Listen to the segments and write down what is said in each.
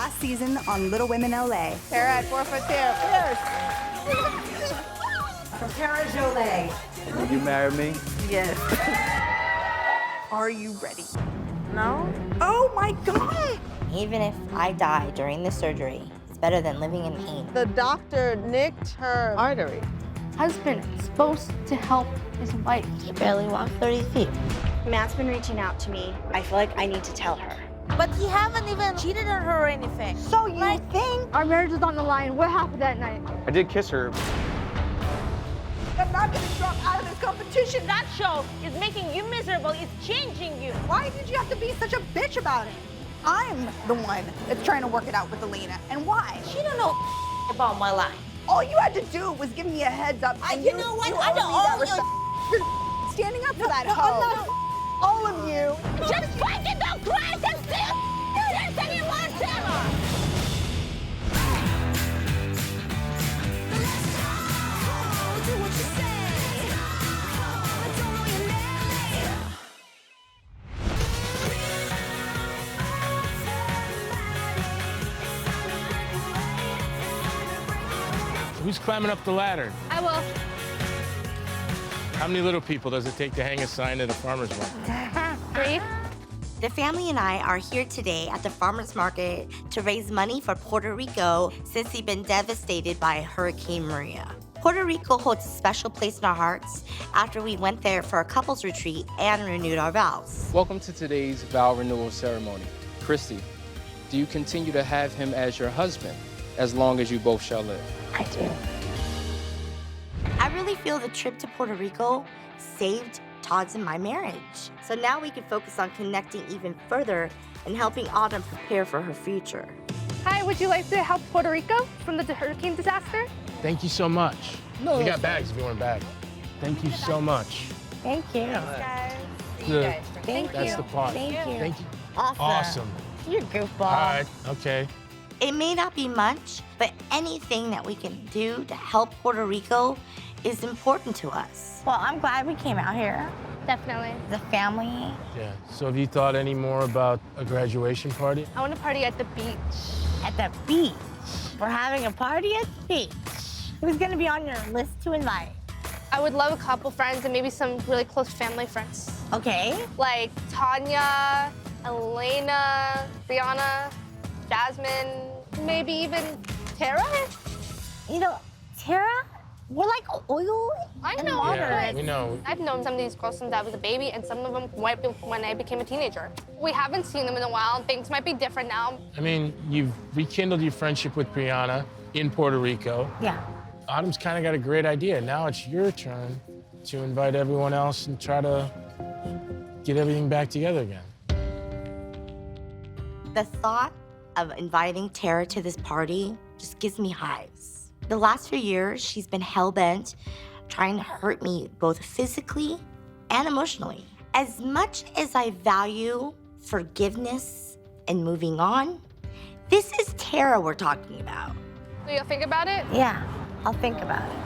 last season on Little Women LA. Terra at 4 foot Terra. From Terra Jolie. Will you marry me? Yes. Are you ready? No? Oh my God! Even if I die during the surgery, it's better than living in pain. The doctor nicked her artery. Husband is supposed to help his wife. He barely walked 30 feet. Matt's been reaching out to me. I feel like I need to tell her. But he haven't even cheated on her or anything. So you think? Our marriage is on the line. What happened that night? I did kiss her. I'm not gonna drop out of this competition. That show is making you miserable. It's changing you. Why did you have to be such a bitch about it? I'm the one that's trying to work it out with Elena. And why? She don't know about my life. All you had to do was give me a heads up. And you know what? You I owe don't me that owe respect. You're standing up for that hoe. All of you. Just fucking don't cry and still there's any more terror. Who's climbing up the ladder? I will. How many little people does it take to hang a sign at a farmer's market? 3. The family and I are here today at the farmer's market to raise money for Puerto Rico since they've been devastated by Hurricane Maria. Puerto Rico holds a special place in our hearts after we went there for a couples retreat and renewed our vows. Welcome to today's vow renewal ceremony. Christy, do you continue to have him as your husband as long as you both shall live? I do. I really feel the trip to Puerto Rico saved Todd's and my marriage. So now we can focus on connecting even further and helping Autumn prepare for her future. Hi, would you like to help Puerto Rico from the hurricane disaster? Thank you so much. No. We got bags if you want a bag. Thank you so much. Thank you. Thank That's you. the part. Thank you. Thank you. Awesome. You're a goofball. All right, okay. It may not be much, but anything that we can do to help Puerto Rico is important to us. Well, I'm glad we came out here. Definitely. The family. Yeah, so have you thought any more about a graduation party? I want to party at the beach. At the beach. We're having a party at the beach. Who's gonna be on your list to invite? I would love a couple friends and maybe some really close family friends. Okay. Like Tonya, Elena, Brianna, Jasmine, maybe even Terra? You know, Terra, we're like oil I and know. water. Yeah, we know. I've known some of these girls since I was a baby, and some of them when I became a teenager. We haven't seen them in a while. Things might be different now. I mean, you've rekindled your friendship with Brianna in Puerto Rico. Yeah. Autumn's kind of got a great idea. Now it's your turn to invite everyone else and try to get everything back together again. The thought of inviting Terra to this party just gives me hives. The last few years, she's been hell-bent trying to hurt me both physically and emotionally. As much as I value forgiveness and moving on, this is Terra we're talking about. Will you think about it? Yeah, I'll think about it.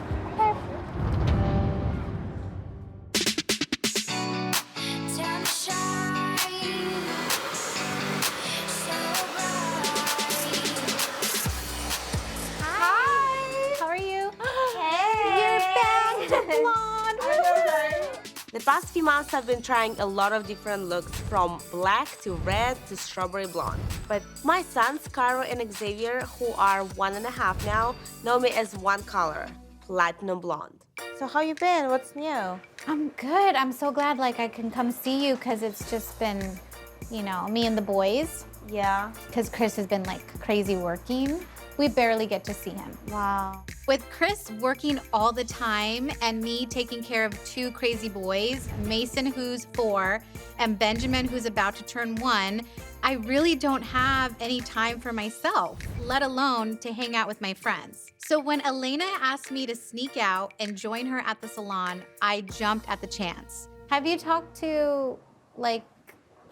The past few months I've been trying a lot of different looks from black to red to strawberry blonde. But my sons, Caro and Xavier, who are 1.5 now, know me as one color, platinum blonde. So how you been? What's new? I'm good. I'm so glad like I can come see you because it's just been, you know, me and the boys. Yeah. Because Chris has been like crazy working. We barely get to see him. Wow. With Chris working all the time and me taking care of 2 crazy boys, Mason, who's 4, and Benjamin, who's about to turn 1, I really don't have any time for myself, let alone to hang out with my friends. So when Elena asked me to sneak out and join her at the salon, I jumped at the chance. Have you talked to like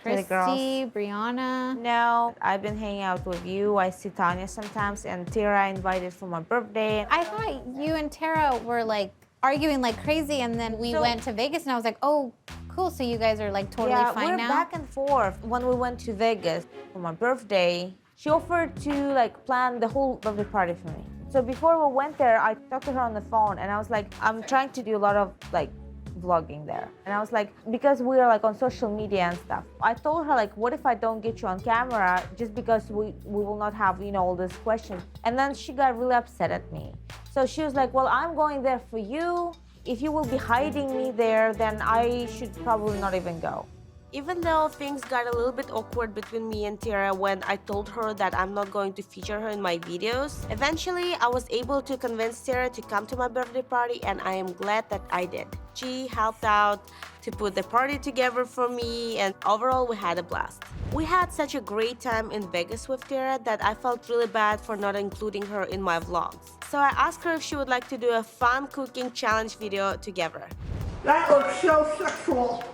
Christy, Brianna? No, I've been hanging out with you. I see Tanya sometimes, and Terra I invited for my birthday. I thought you and Terra were like arguing like crazy, and then we went to Vegas, and I was like, oh, cool, so you guys are like totally fine now? Yeah, we're back and forth. When we went to Vegas for my birthday, She offered to like plan the whole birthday party for me. So before we went there, I talked to her on the phone and I was like, I'm trying to do a lot of like vlogging there. And I was like, because we are like on social media and stuff. I told her like, what if I don't get you on camera just because we will not have, you know, all these questions. And then she got really upset at me. So she was like, well, I'm going there for you. If you will be hiding me there, then I should probably not even go. Even though things got a little bit awkward between me and Terra when I told her that I'm not going to feature her in my videos, eventually I was able to convince Terra to come to my birthday party, and I am glad that I did. She helped out to put the party together for me, and overall we had a blast. We had such a great time in Vegas with Terra that I felt really bad for not including her in my vlogs. So I asked her if she would like to do a fun cooking challenge video together. That looks so sexual.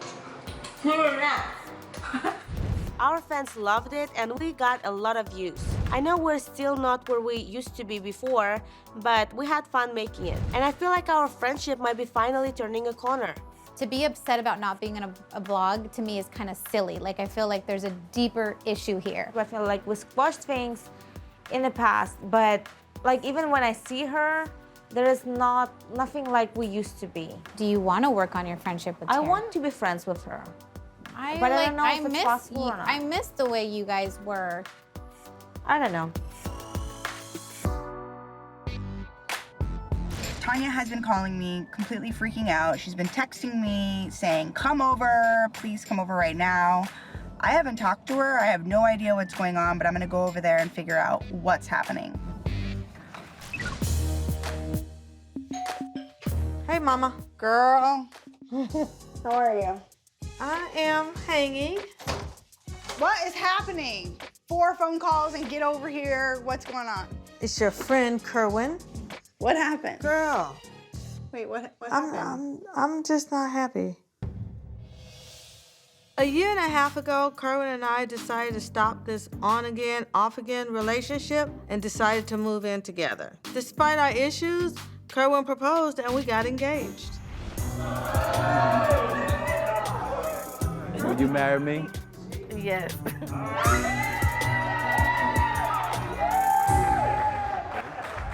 Our fans loved it and we got a lot of views. I know we're still not where we used to be before, but we had fun making it. And I feel like our friendship might be finally turning a corner. To be upset about not being in a vlog, to me, is kind of silly. Like, I feel like there's a deeper issue here. I feel like we squashed things in the past, but like even when I see her, there is nothing like we used to be. Do you want to work on your friendship with Terra? I want to be friends with her. But I don't know if it's possible or not. I miss the way you guys were. I don't know. Tonya has been calling me, completely freaking out. She's been texting me saying, come over, please come over right now. I haven't talked to her. I have no idea what's going on, but I'm gonna go over there and figure out what's happening. Hey, Mama. Girl, how are you? I am hanging. What is happening? 4 phone calls and get over here. What's going on? It's your friend, Kerwin. What happened? Girl. Wait, what happened? I'm just not happy. A year and a half ago, Kerwin and I decided to stop this on-again, off-again relationship and decided to move in together. Despite our issues, Kerwin proposed and we got engaged. Will you marry me? Yes.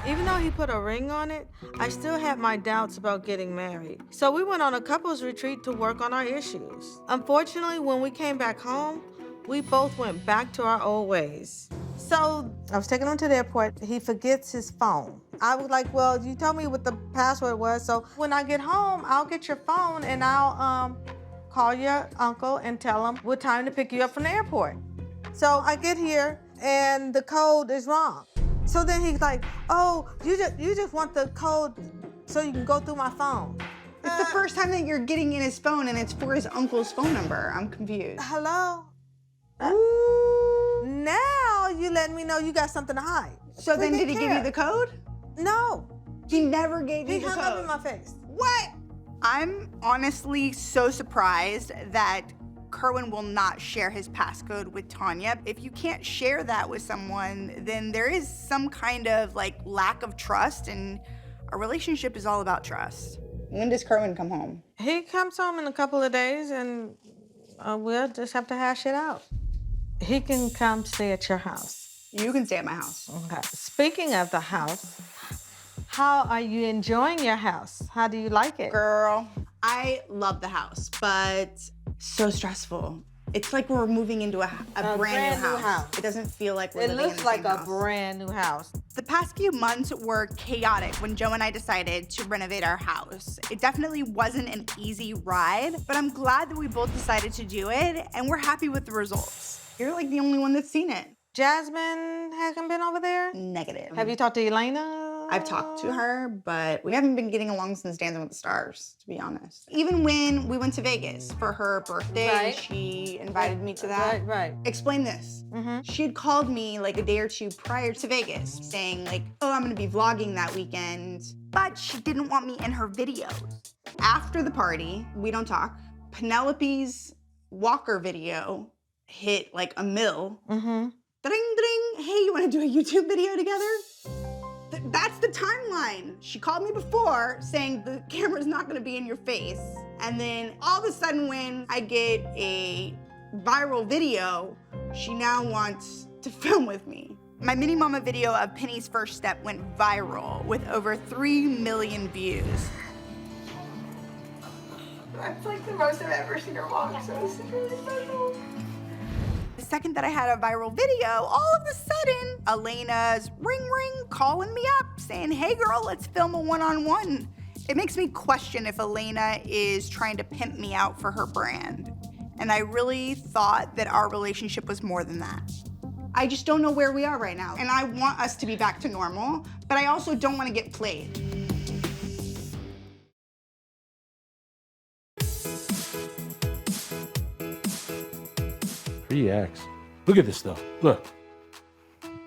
Even though he put a ring on it, I still had my doubts about getting married. So we went on a couples retreat to work on our issues. Unfortunately, when we came back home, we both went back to our old ways. So I was taking him to the airport. He forgets his phone. I was like, well, you told me what the password was, so when I get home, I'll get your phone and I'll call your uncle and tell him what time to pick you up from the airport. So I get here and the code is wrong. So then he's like, oh, you just want the code so you can go through my phone. It's the first time that you're getting in his phone and it's for his uncle's phone number. I'm confused. Hello? Now you letting me know you got something to hide. So then did he give you the code? No. He never gave you the code? He hung up in my face. What? I'm honestly so surprised that Kerwin will not share his passcode with Tonya. If you can't share that with someone, then there is some kind of like lack of trust, and a relationship is all about trust. When does Kerwin come home? He comes home in a couple of days and we'll just have to hash it out. He can come stay at your house. You can stay at my house. Okay. Speaking of the house, how are you enjoying your house? How do you like it? Girl, I love the house, but so stressful. It's like we're moving into a brand new house. It doesn't feel like we're living in the same house. It looks like a brand new house. The past few months were chaotic when Joe and I decided to renovate our house. It definitely wasn't an easy ride, but I'm glad that we both decided to do it, and we're happy with the results. You're like the only one that's seen it. Jasmine hasn't been over there? Negative. Have you talked to Elena? I've talked to her, but we haven't been getting along since Dancing with the Stars, to be honest. Even when we went to Vegas for her birthday, Right. She invited me to that. Right. Explain this. She had called me like a day or two prior to Vegas saying like, oh, I'm gonna be vlogging that weekend, but she didn't want me in her videos. After the party, we don't talk. Penelope's Walker video hit like a mill. Ding, ding, hey, you wanna do a YouTube video together? That's the timeline. She called me before saying the camera's not gonna be in your face. And then all of a sudden when I get a viral video, she now wants to film with me. My mini mama video of Penny's first step went viral with over 3 million views. That's like the most I've ever seen her walk, so this is really special. The second that I had a viral video, all of a sudden, Elena's ring calling me up saying, hey girl, let's film a one-on-one. It makes me question if Elena is trying to pimp me out for her brand. And I really thought that our relationship was more than that. I just don't know where we are right now. And I want us to be back to normal, but I also don't want to get played. 3X. Look at this stuff. Look.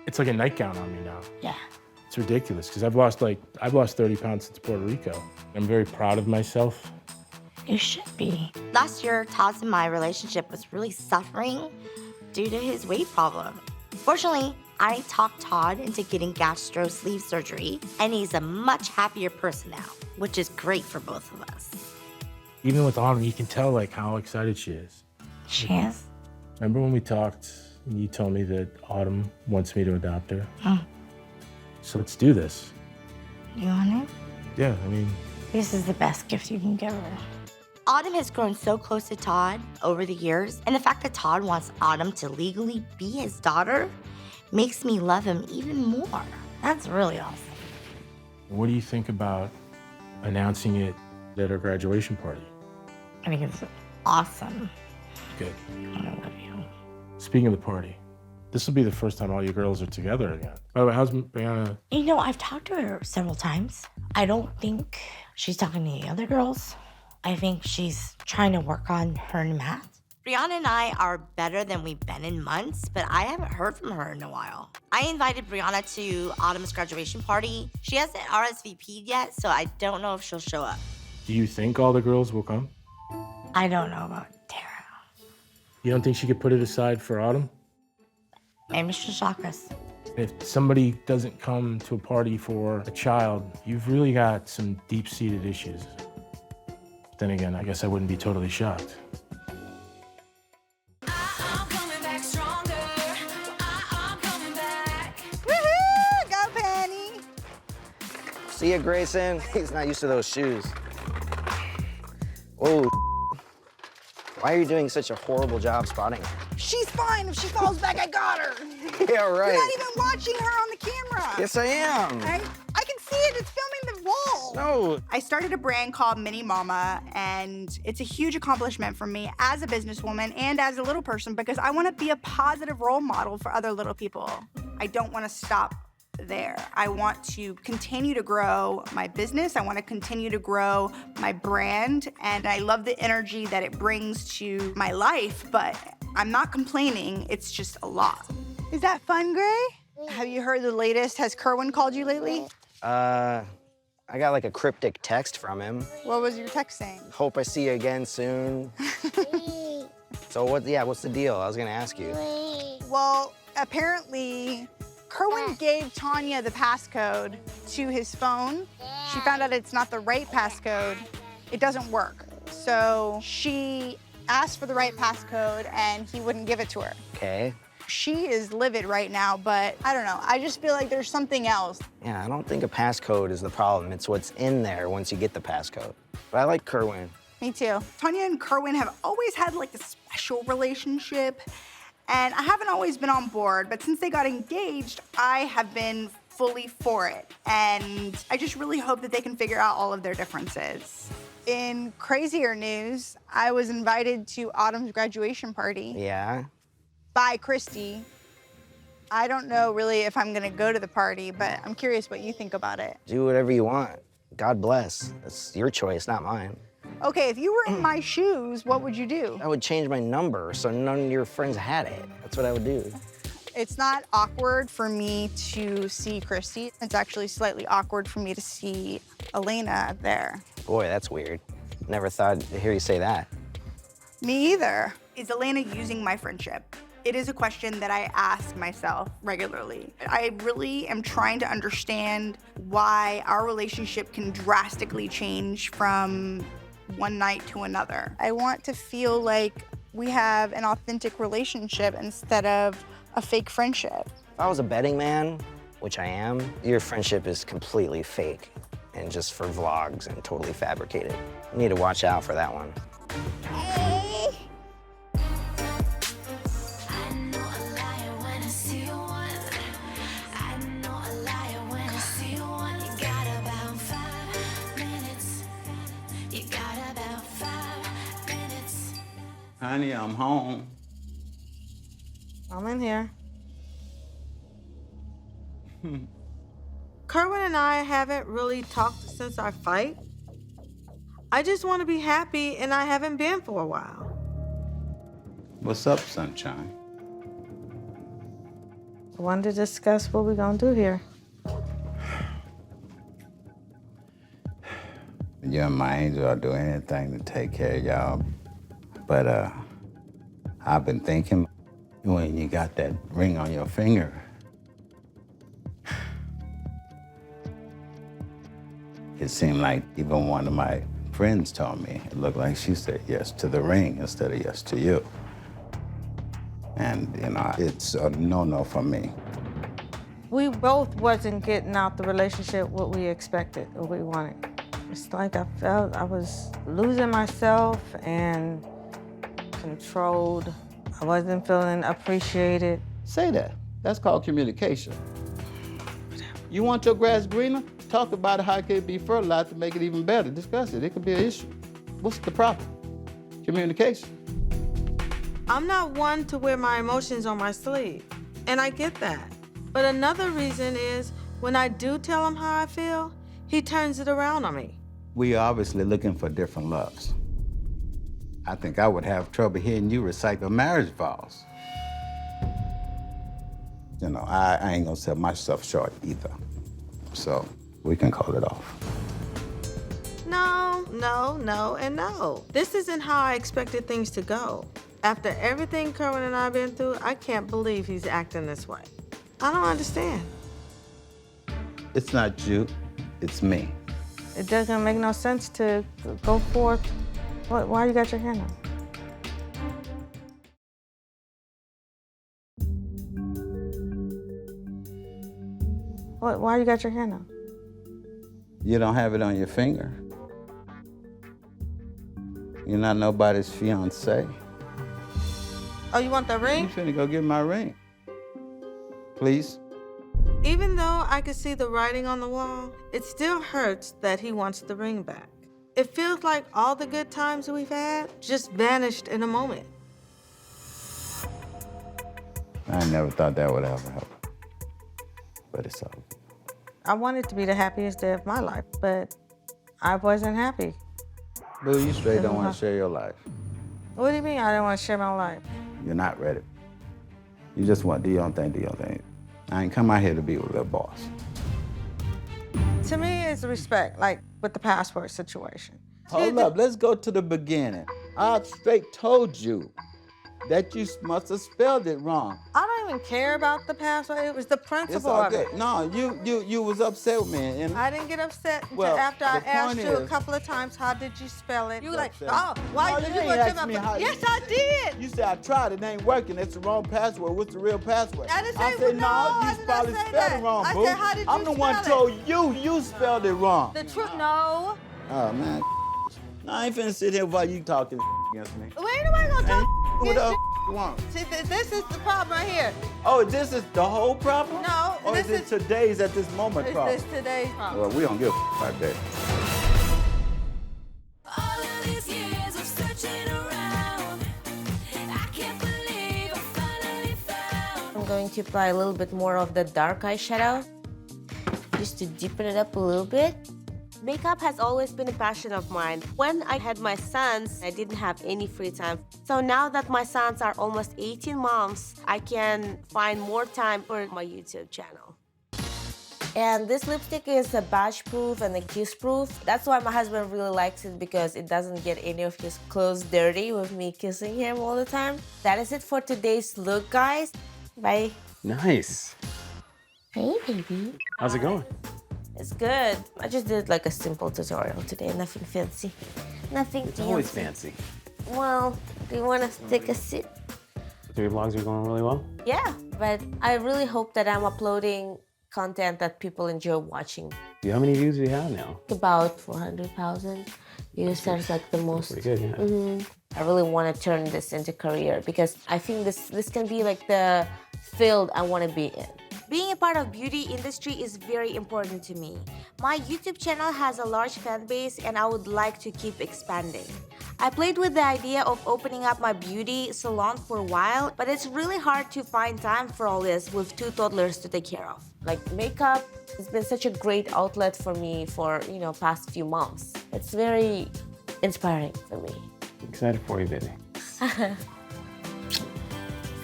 It's like a nightgown on me now. Yeah. It's ridiculous because I've lost 30 pounds since Puerto Rico. I'm very proud of myself. You should be. Last year, Todd's and my relationship was really suffering due to his weight problem. Fortunately, I talked Todd into getting gastro sleeve surgery, and he's a much happier person now, which is great for both of us. Even with Autumn, you can tell like how excited she is. She is? Remember when we talked and you told me that Autumn wants me to adopt her? So let's do this. You want it? Yeah, I mean... This is the best gift you can give her. Autumn has grown so close to Todd over the years, and the fact that Todd wants Autumn to legally be his daughter makes me love him even more. That's really awesome. What do you think about announcing it at our graduation party? I think it's awesome. Good. I love you. Speaking of the party, this will be the first time all you girls are together again. By the way, how's Brianna? You know, I've talked to her several times. I don't think she's talking to the other girls. I think she's trying to work on her math. Brianna and I are better than we've been in months, but I haven't heard from her in a while. I invited Brianna to Autumn's graduation party. She hasn't RSVP'd yet, so I don't know if she'll show up. Do you think all the girls will come? I don't know about Terra. You don't think she could put it aside for Autumn? Maybe she'll shock us. If somebody doesn't come to a party for a child, you've really got some deep-seated issues. Then again, I guess I wouldn't be totally shocked. Woohoo! Go, Penny! See ya, Grayson. He's not used to those shoes. Whoa. Why are you doing such a horrible job spotting her? She's fine. If she falls back, I got her. Yeah, right. You're not even watching her on the camera. Yes, I am. I can see it. It's filming the wall. No. I started a brand called Mini Mama, and it's a huge accomplishment for me as a businesswoman and as a little person because I want to be a positive role model for other little people. I don't want to stop there. I want to continue to grow my business. I want to continue to grow my brand, and I love the energy that it brings to my life, but I'm not complaining. It's just a lot. Is that fun, Gray? Have you heard the latest? Has Kerwin called you lately? I got like a cryptic text from him. What was your text saying? Hope I see you again soon. So what's the deal? I was gonna ask you. Well, apparently, Kerwin gave Tonya the passcode to his phone. She found out it's not the right passcode. It doesn't work. So she asked for the right passcode and he wouldn't give it to her. Okay. She is livid right now, but I don't know. I just feel like there's something else. Yeah, I don't think a passcode is the problem. It's what's in there once you get the passcode. But I like Kerwin. Me too. Tonya and Kerwin have always had like a special relationship. And I haven't always been on board, but since they got engaged, I have been fully for it. And I just really hope that they can figure out all of their differences. In crazier news, I was invited to Autumn's graduation party. Yeah? By Christy. I don't know really if I'm gonna go to the party, but I'm curious what you think about it. Do whatever you want. God bless. That's your choice, not mine. Okay, if you were in my shoes, what would you do? I would change my number so none of your friends had it. That's what I would do. It's not awkward for me to see Christy. It's actually slightly awkward for me to see Elena there. Boy, that's weird. Never thought to hear you say that. Me either. Is Elena using my friendship? It is a question that I ask myself regularly. I really am trying to understand why our relationship can drastically change from one night to another. I want to feel like we have an authentic relationship instead of a fake friendship. If I was a betting man, which I am, your friendship is completely fake and just for vlogs and totally fabricated. You need to watch out for that one. Honey, I'm home. I'm in here. Kerwin and I haven't really talked since our fight. I just want to be happy, and I haven't been for a while. What's up, sunshine? I wanted to discuss what we're gonna do here. You and my angel will do anything to take care of y'all. But I've been thinking, when you got that ring on your finger, it seemed like even one of my friends told me it looked like she said yes to the ring instead of yes to you. And, you know, it's a no-no for me. We both wasn't getting out the relationship what we expected or we wanted. It's like I felt I was losing myself and controlled. I wasn't feeling appreciated. Say that. That's called communication. You want your grass greener? Talk about how it could be fertilized to make it even better. Discuss it. It could be an issue. What's the problem? Communication. I'm not one to wear my emotions on my sleeve, and I get that. But another reason is when I do tell him how I feel, he turns it around on me. We are obviously looking for different loves. I think I would have trouble hearing you recite the marriage vows. You know, I ain't gonna sell myself short either. So we can call it off. No, no, no, and no. This isn't how I expected things to go. After everything Kerwin and I have been through, I can't believe he's acting this way. I don't understand. It's not you, it's me. It doesn't make no sense to go forth. Why you got your hand up? Why you got your hand up? You don't have it on your finger. You're not nobody's fiance. Oh, you want the ring? You finna go get my ring. Please? Even though I could see the writing on the wall, it still hurts that he wants the ring back. It feels like all the good times we've had just vanished in a moment. I never thought that would ever happen. But it's all good. I wanted to be the happiest day of my life, but I wasn't happy. Boo, you straight don't want to share your life. What do you mean I don't want to share my life? You're not ready. You just want to do your own thing, do your own thing. I ain't come out here to be with a boss. To me, it's respect, like with the passport situation. Hold up, let's go to the beginning. I straight told you that you must have spelled it wrong. I don't even care about the passport. It was the principle It's all of good. it. No, you was upset with me. And I didn't get upset until Well, after I the asked point you a is- couple of times, how did you spell it? You were like, upset. oh, why No, did you you ain't go asked to me my... how- Yes, I did. You said I tried, it ain't working. It's the wrong password. What's the real password? I didn't I say- said, no, I you did not probably say spelled that. it wrong, I boo. said, how did I'm you the one spell told you spelled it wrong. The truth, no. Oh, man. No, I ain't finna sit here while you talking against me. Well, ain't nobody gonna talk Who against the you. you want? See, this is the problem right here. Oh, this is the whole problem? No, Or this is it today's at this moment It's problem? this today's problem. Well, we don't give a about that. I'm going to apply a little bit more of the dark eyeshadow, just to deepen it up a little bit. Makeup has always been a passion of mine. When I had my sons, I didn't have any free time. So now that my sons are almost 18 months, I can find more time for my YouTube channel. And this lipstick is a badge proof and a kiss proof. That's why my husband really likes it, because it doesn't get any of his clothes dirty with me kissing him all the time. That is it for today's look, guys. Bye. Nice. Hey, baby. How's it going? It's good. I just did like a simple tutorial today, nothing fancy. Nothing It's fancy. always fancy. Well, do you want to take a sip? So your vlogs are going really well? Yeah, but I really hope that I'm uploading content that people enjoy watching. How many views do you have now? About 400,000 views. That's like the most. Pretty good, yeah. I really want to turn this into career because I think this can be like the field I want to be in. Being a part of beauty industry is very important to me. My YouTube channel has a large fan base and I would like to keep expanding. I played with the idea of opening up my beauty salon for a while, but it's really hard to find time for all this with 2 toddlers to take care of. Like makeup has been such a great outlet for me for, past few months. It's very inspiring for me. I'm excited for you, baby.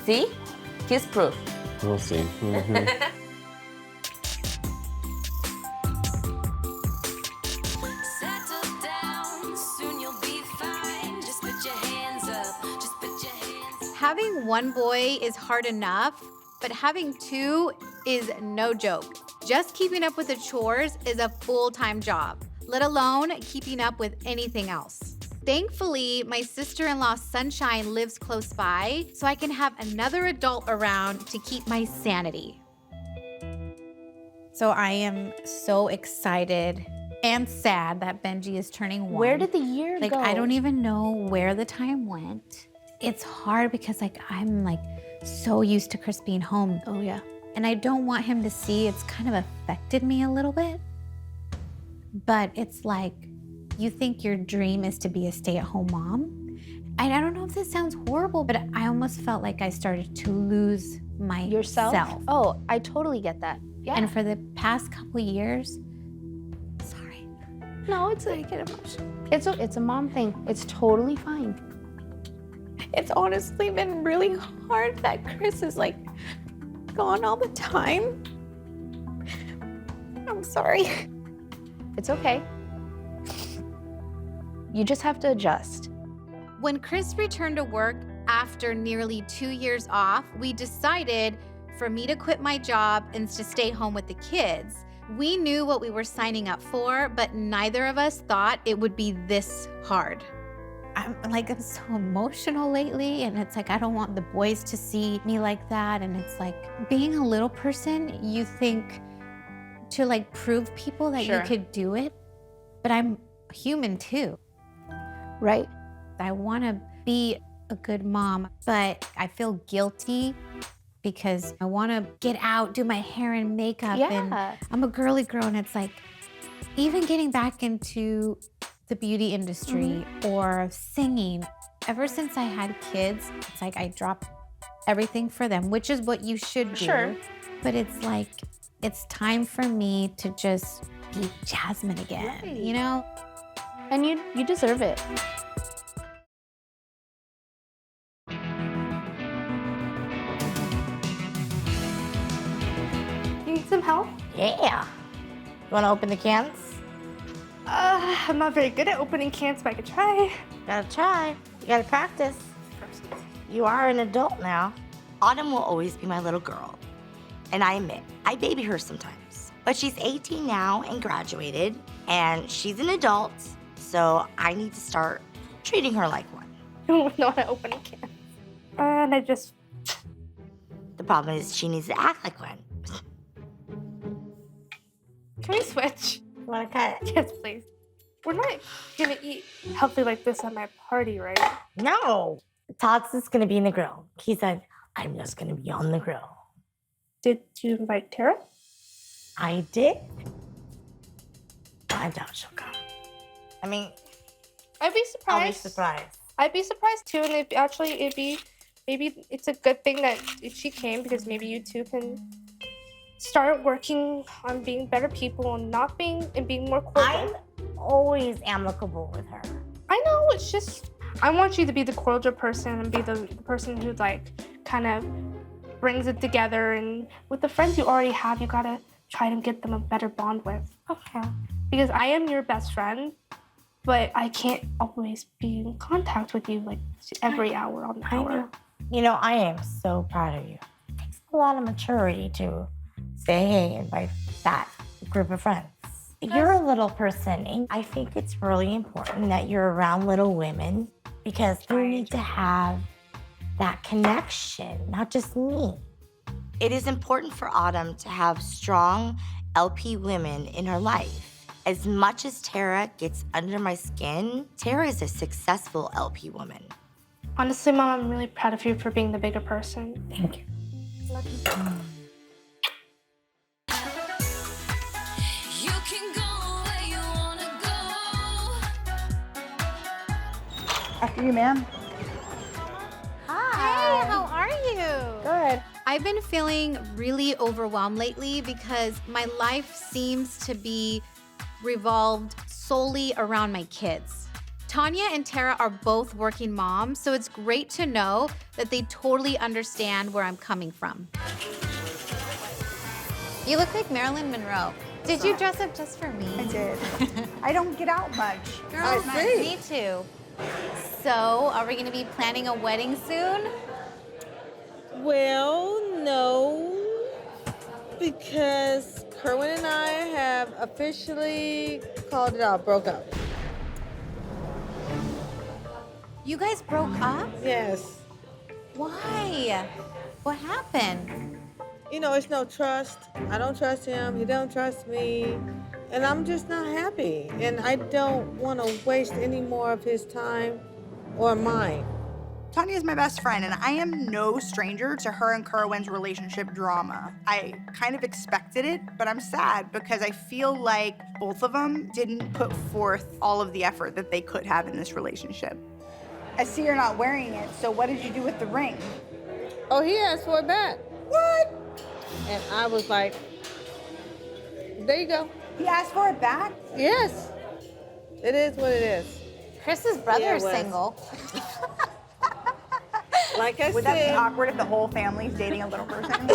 See? Kiss proof. We'll see. Having one boy is hard enough, but having 2 is no joke. Just keeping up with the chores is a full-time job, let alone keeping up with anything else. Thankfully, my sister-in-law Sunshine lives close by, so I can have another adult around to keep my sanity. So I am so excited and sad that Benji is turning 1. Where did the year go? I don't even know where the time went. It's hard because I'm so used to Chris being home. Oh yeah. And I don't want him to see it's kind of affected me a little bit. But it's like, you think your dream is to be a stay-at-home mom? I don't know if this sounds horrible, but I almost felt like I started to lose myself. Yourself? Oh, I totally get that. Yeah. And for the past couple years, sorry. No, it's I get emotional. It's a mom thing. It's totally fine. It's honestly been really hard that Chris is gone all the time. I'm sorry. It's okay. You just have to adjust. When Chris returned to work after nearly 2 years off, we decided for me to quit my job and to stay home with the kids. We knew what we were signing up for, but neither of us thought it would be this hard. I'm so emotional lately, and it's I don't want the boys to see me like that. And it's being a little person, you think to prove people that you could do it, but I'm human too. Right? I want to be a good mom, but I feel guilty because I want to get out, do my hair and makeup, and I'm a girly girl, and it's even getting back into the beauty industry or singing. Ever since I had kids, it's I dropped everything for them, which is what you should do. Sure. But it's it's time for me to just be Jasmine again, you know? And you deserve it. You need some help? Yeah. You want to open the cans? I'm not very good at opening cans, but I could try. Gotta try. You gotta practice. You are an adult now. Autumn will always be my little girl. And I admit, I baby her sometimes. But she's 18 now and graduated, and she's an adult, so I need to start treating her like one. I don't know how to open a can. And I just... The problem is she needs to act like one. Can we switch? You wanna cut it? Yes, please. We're not gonna eat healthy like this at my party, right? No. Todd's is gonna be in the grill. He said, I'm just gonna be on the grill. Did you invite Terra? I did. I doubt she'll come. I mean, I'd be surprised. I'll be surprised. I'd be surprised too, and it'd be maybe it's a good thing that she came because maybe you two can start working on being better people and being more cordial. I'm always amicable with her. I know, it's just I want you to be the cordial person and be the person who kind of brings it together, and with the friends you already have, you gotta try to get them a better bond with. Okay. Because I am your best friend, but I can't always be in contact with you every hour on the hour. You know, I am so proud of you. It takes a lot of maturity to say, hey, invite that group of friends. You're a little person, and I think it's really important that you're around little women because you need to have that connection, not just me. It is important for Autumn to have strong LP women in her life. As much as Terra gets under my skin, Terra is a successful LP woman. Honestly, Mom, I'm really proud of you for being the bigger person. Thank you. After you, ma'am. Hi, how are you? Good. I've been feeling really overwhelmed lately because my life seems to be revolved solely around my kids. Tanya and Terra are both working moms, so it's great to know that they totally understand where I'm coming from. You look like Marilyn Monroe. Did you dress up just for me? I did. I don't get out much. Girl, me too. So, are we gonna be planning a wedding soon? Well, no, because Kerwin and I have officially called it out, broke up. You guys broke up? Yes. Why? What happened? You know, it's no trust. I don't trust him, he don't trust me, and I'm just not happy. And I don't want to waste any more of his time or mine. Tonya is my best friend, and I am no stranger to her and Kerwin's relationship drama. I kind of expected it, but I'm sad because I feel like both of them didn't put forth all of the effort that they could have in this relationship. I see you're not wearing it, so what did you do with the ring? Oh, he asked for it back. What? And I was like, there you go. He asked for it back? Yes. It is what it is. Chris's brother Yeah, is it was. single. Like I Would that be said. awkward if the whole family's dating a little person? We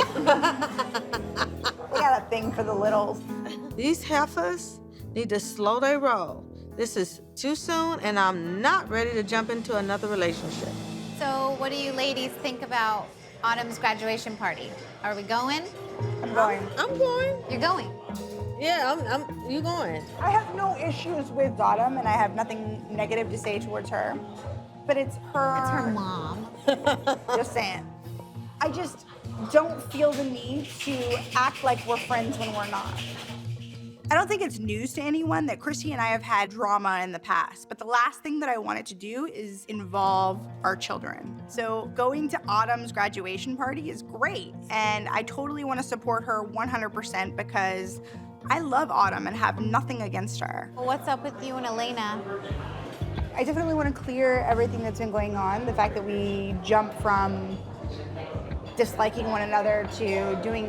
got a thing for the littles. These heifers need to slow their roll. This is too soon, and I'm not ready to jump into another relationship. So, what do you ladies think about Autumn's graduation party? Are we going? I'm going. I'm going. You're going. Yeah, you going. I have no issues with Autumn, and I have nothing negative to say towards her. But it's her. It's her mom. Just saying. I just don't feel the need to act like we're friends when we're not. I don't think it's news to anyone that Christy and I have had drama in the past, but the last thing that I wanted to do is involve our children. So going to Autumn's graduation party is great, and I totally want to support her 100% because I love Autumn and have nothing against her. Well, what's up with you and Elena? I definitely want to clear everything that's been going on. The fact that we jumped from disliking one another to doing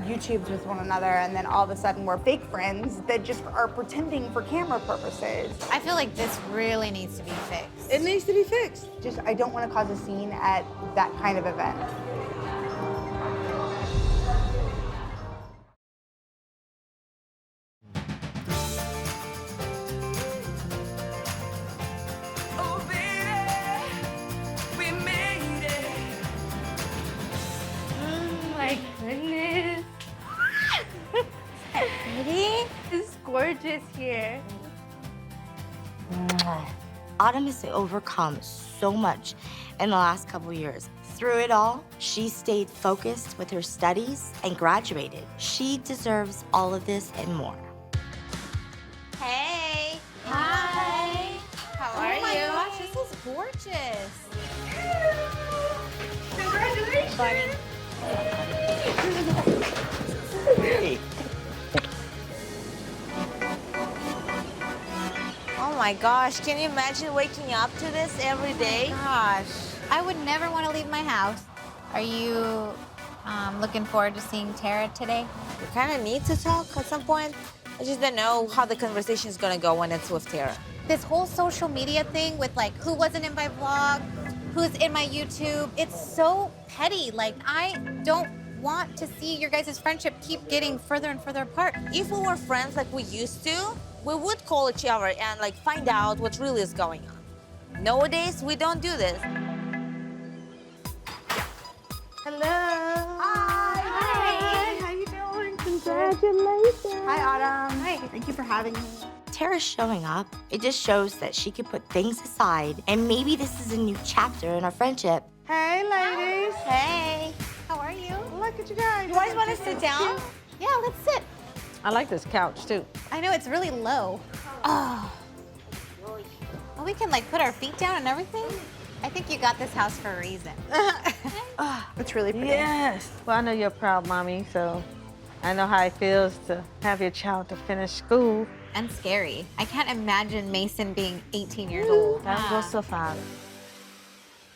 YouTubes with one another, and then all of a sudden we're fake friends that just are pretending for camera purposes. I feel like this really needs to be fixed. It needs to be fixed. Just, I don't want to cause a scene at that kind of event. My goodness. Pretty? It's gorgeous here. Autumn has overcome so much in the last couple years. Through it all, she stayed focused with her studies and graduated. She deserves all of this and more. Hey. Hi. How are you? Oh my gosh, this is gorgeous. Congratulations. Buddy. Oh my gosh, can you imagine waking up to this every day? Gosh, I would never want to leave my house. Are you looking forward to seeing Terra today? We kind of need to talk at some point. I just don't know how the conversation is gonna go when it's with Terra. This whole social media thing with like who wasn't in my vlog, who's in my YouTube, it's so petty. Like, I don't want to see your guys' friendship keep getting further and further apart. If we were friends like we used to, we would call each other and like find out what really is going on. Nowadays, we don't do this. Hello. Hi. Hi. How you doing? Congratulations. Hi, Autumn. Hi. Thank you for having me. Terra's showing up. It just shows that she can put things aside, and maybe this is a new chapter in our friendship. Hey, ladies. Hey. How are you? Look at you guys. You guys want to sit down? Yeah, let's sit. I like this couch, too. I know, it's really low. Oh. Well, we can like put our feet down and everything. I think you got this house for a reason. It's really pretty. Yes. Well, I know you're a proud mommy, so I know how it feels to have your child to finish school. And scary. I can't imagine Mason being 18 years old. That goes so far.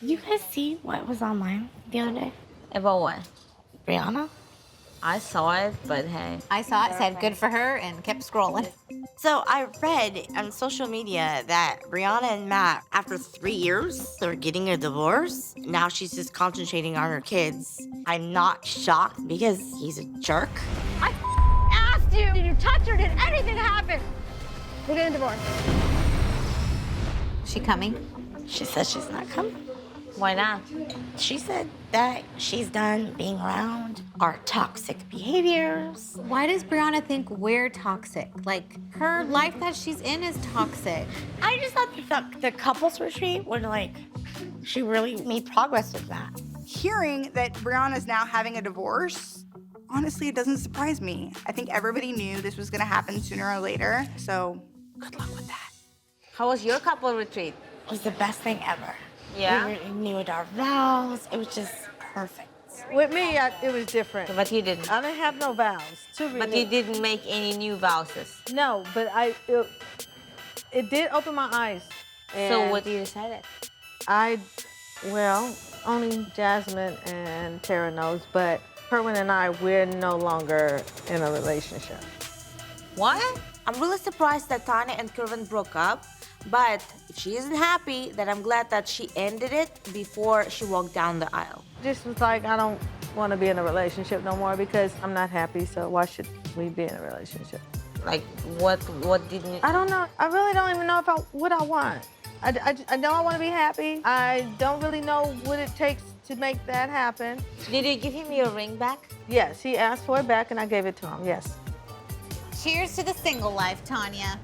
You guys see what was online the other day? About what? Brianna? I saw it, but hey. I saw it, said good for her, and kept scrolling. So I read on social media that Brianna and Matt, after 3 years, they're getting a divorce. Now she's just concentrating on her kids. I'm not shocked because he's a jerk. I asked you, did you touch her? Did anything happen? We're getting divorced. Is she coming? She said she's not coming. Why not? She said that she's done being around our toxic behaviors. Why does Brianna think we're toxic? Like, her life that she's in is toxic. I just thought the couples retreat would she really made progress with that. Hearing that Brianna's now having a divorce, honestly, it doesn't surprise me. I think everybody knew this was gonna happen sooner or later, so good luck with that. How was your couple retreat? It was the best thing ever. Yeah? We renewed our vows. It was just perfect. With me, it was different. But you didn't. I didn't have no vows to renew. But you didn't make any new vows. No, but it did open my eyes. So what you decided? Well, only Jasmine and Terra knows, but Kerwin and I, we're no longer in a relationship. What? I'm really surprised that Tanya and Kerwin broke up, but if she isn't happy, then I'm glad that she ended it before she walked down the aisle. Just was like, I don't want to be in a relationship no more because I'm not happy, so why should we be in a relationship? Like, what didn't you... I don't know. I really don't even know what I want. I know I want to be happy. I don't really know what it takes to make that happen. Did you give him your ring back? Yes, he asked for it back and I gave it to him, yes. Cheers to the single life, Tanya.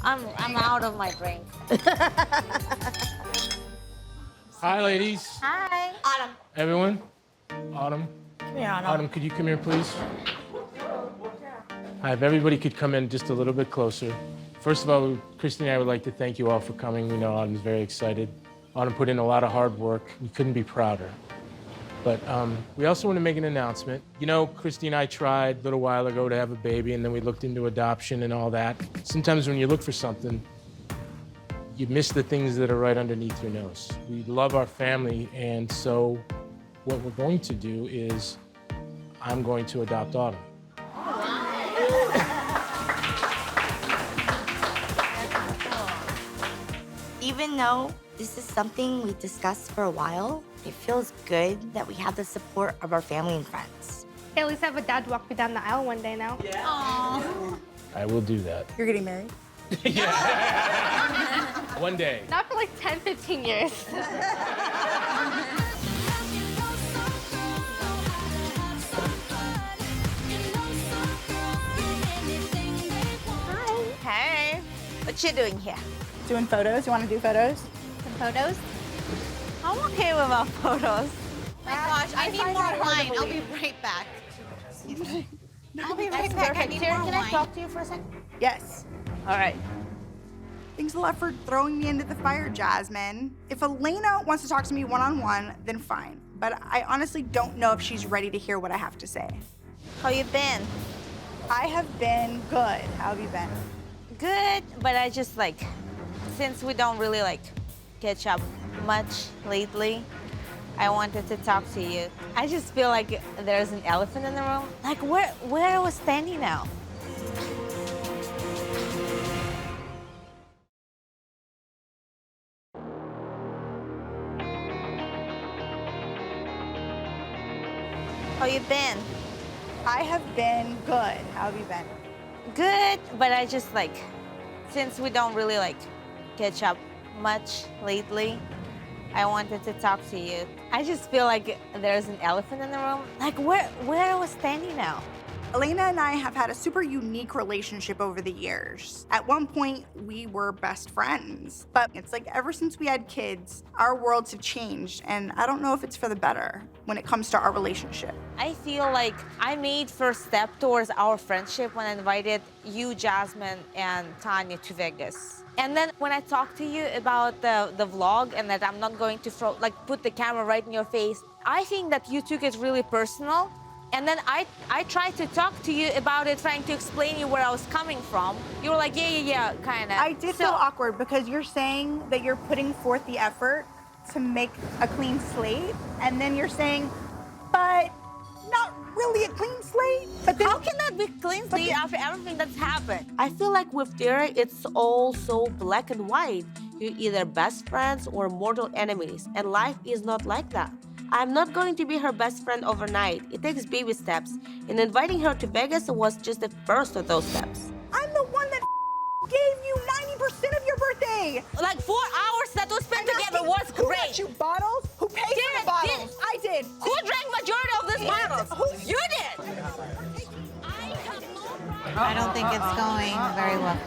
I'm out of my drink. Hi, ladies. Hi. Autumn. Everyone? Autumn? Come here, Autumn. Autumn, could you come here, please? Hi, if everybody could come in just a little bit closer. First of all, Christy and I would like to thank you all for coming. We know Autumn's very excited. Autumn put in a lot of hard work. We couldn't be prouder. But we also want to make an announcement. You know, Christy and I tried a little while ago to have a baby, and then we looked into adoption and all that. Sometimes when you look for something, you miss the things that are right underneath your nose. We love our family, and so what we're going to do is I'm going to adopt Autumn. Even though this is something we discussed for a while, it feels good that we have the support of our family and friends. At least have a dad walk me down the aisle one day now. Yeah. Aww. I will do that. You're getting married? Yeah. One day. Not for like 10, 15 years. Hey, what you doing here? Doing photos? You want to do photos? Some photos? I'm okay with my photos. Oh my gosh, I need more wine. I'll be right back. I'll be right back. I need more Can I wine. talk to you for a second? Yes. All right. Thanks a lot for throwing me into the fire, Jasmine. If Elena wants to talk to me one-on-one, then fine. But I honestly don't know if she's ready to hear what I have to say. How you been? I have been good. How have you been? Good, but I just since we don't really catch up much lately, I wanted to talk to you. I just feel like there's an elephant in the room. Like where are we standing now? How you been? I have been good. How have you been? Good, but I just since we don't really catch up much lately, I wanted to talk to you. I just feel like there's an elephant in the room. Like where are we standing now? Elena and I have had a super unique relationship over the years. At one point, we were best friends, but it's like ever since we had kids, our worlds have changed, and I don't know if it's for the better when it comes to our relationship. I feel like I made first step towards our friendship when I invited you, Jasmine, and Tanya to Vegas. And then when I talked to you about the vlog and that I'm not going to put the camera right in your face, I think that you took it really personal. And then I tried to talk to you about it, trying to explain you where I was coming from. You were like, yeah, kind of. I did feel awkward because you're saying that you're putting forth the effort to make a clean slate, and then you're saying, but not really a clean slate. But then, how can that be clean slate after everything that's happened? I feel like with Terra, it's all so black and white. You're either best friends or mortal enemies, and life is not like that. I'm not going to be her best friend overnight. It takes baby steps, and inviting her to Vegas was just the first of those steps. I'm the one that gave you 90% of your birthday. Like 4 hours that we spent together was Who great. got you bottles? Who paid for the bottles? I did. Who drank majority of this bottles? You did. I don't think it's going very well.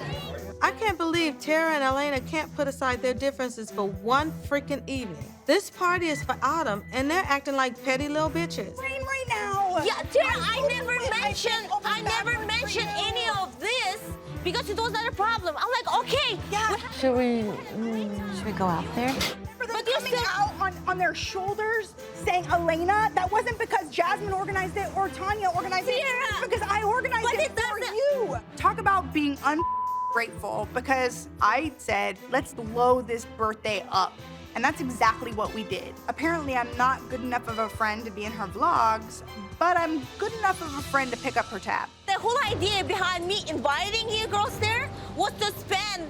I can't believe Terra and Elena can't put aside their differences for one freaking evening. This party is for Autumn, and they're acting like petty little bitches. Right now. Yeah, Terra, I never mentioned any of this because it was not a problem. I'm like, okay. Yeah. Should we go out there? For them coming out on their shoulders saying Elena, that wasn't because Jasmine organized it or Tanya organized it. It's because I organized it for you. Talk about being ungrateful, because I said, let's blow this birthday up. And that's exactly what we did. Apparently, I'm not good enough of a friend to be in her vlogs, but I'm good enough of a friend to pick up her tab. The whole idea behind me inviting you girls there was to spend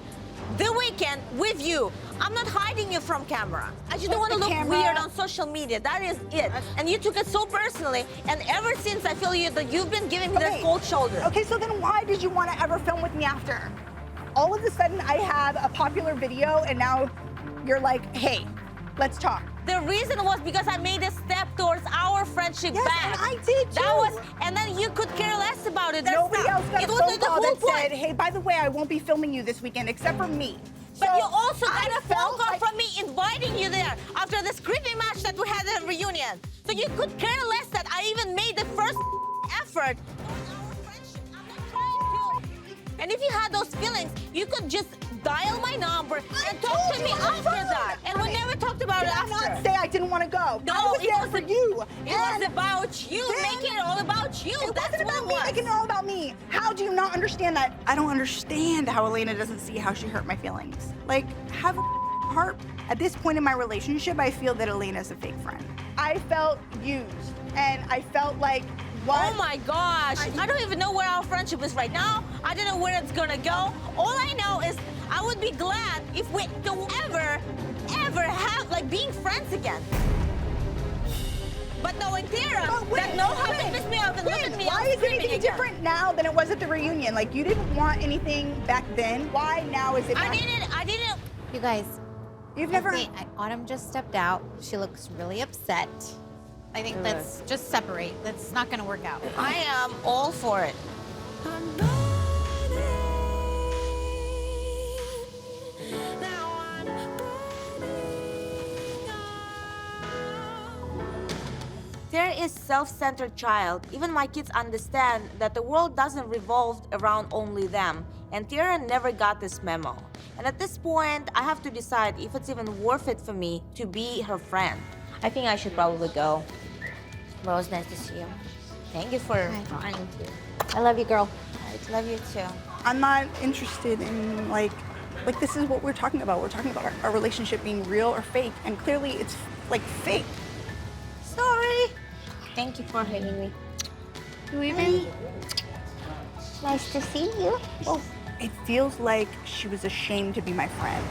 the weekend with you. I'm not hiding you from camera. I just don't want to look weird on social media. That is it. And you took it so personally. And ever since, I feel that you've been giving me that cold shoulder. Okay, so then why did you want to ever film with me after? All of a sudden, I have a popular video, and now you're like, hey, let's talk. The reason was because I made a step towards our friendship back. And I did too. And then you could care less about it. Nobody else got a phone the call whole that point. said, hey, by the way, I won't be filming you this weekend except for me. But So you also got I a phone felt call like- from me inviting you there after this creepy match that we had at the reunion. So you could care less that I even made the first effort towards our friendship. I'm not trying to. And if you had those feelings, you could just dial my number and talk to me after that. And we never talked about it after. Did I not say I didn't want to go? No, I was there for you. It was about you, making it all about you. It That's wasn't what about it me was. making it all about me. How do you not understand that? I don't understand how Elena doesn't see how she hurt my feelings. Like, have a heart. At this point in my relationship, I feel that Elena's a fake friend. I felt used, and I felt like, what? Oh my gosh. I don't even know where our friendship is right now. I don't know where it's gonna go. All I know is I would be glad if we don't ever have like being friends again. But knowing Terra, that know how to piss me off and look at me, Why is anything different now than it was at the reunion? Like, you didn't want anything back then. Why now is it I back? didn't. You guys, You've never. Autumn just stepped out. She looks really upset. I think let's just separate. That's not going to work out. I am all for it. Terra is self-centered child. Even my kids understand that the world doesn't revolve around only them. And Terra never got this memo. And at this point, I have to decide if it's even worth it for me to be her friend. I think I should probably go. Well, it's nice to see you. Thank you for trying to. I love you, girl. I love you too. I'm not interested in like this is what we're talking about. We're talking about our relationship being real or fake, and clearly it's like fake. Sorry. Thank you for having me. You even? Nice to see you. Well, it feels like she was ashamed to be my friend.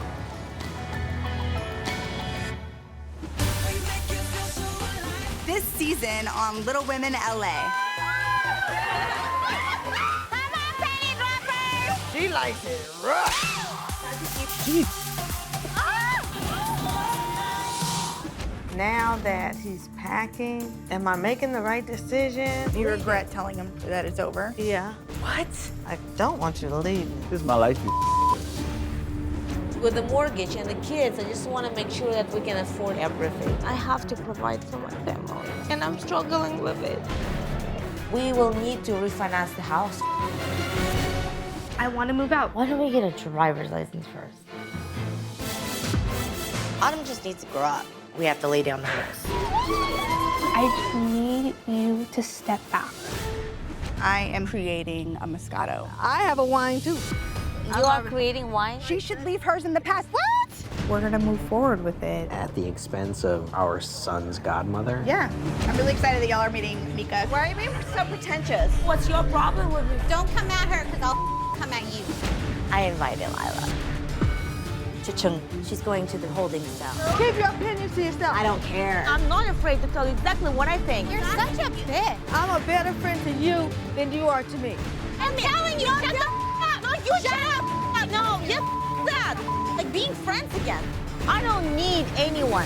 This season on Little Women LA. She likes it rough. Now that he's packing, am I making the right decision? You regret telling him that it's over? Yeah. What? I don't want you to leave me. This is my life. With the mortgage and the kids, I just want to make sure that we can afford everything. I have to provide for my family, and I'm struggling with it. We will need to refinance the house. I want to move out. Why don't we get a driver's license first? Autumn just needs to grow up. We have to lay down the rules. I just need you to step back. I am creating a Moscato. I have a wine too. You are creating wine? She should leave hers in the past. What? We're gonna move forward with it. At the expense of our son's godmother? Yeah. I'm really excited that y'all are meeting Mika. Why are you being so pretentious? What's your problem with me? Don't come at her, because I'll come at you. I invited Lila. Cha-chung, she's going to the holding cell. Keep your opinions to yourself. I don't care. I'm not afraid to tell you exactly what I think. You're such a bitch. I'm a better friend to you than you are to me. I'm telling you, shut the up. No, you shut up. No, you that. Like being friends again. I don't need anyone.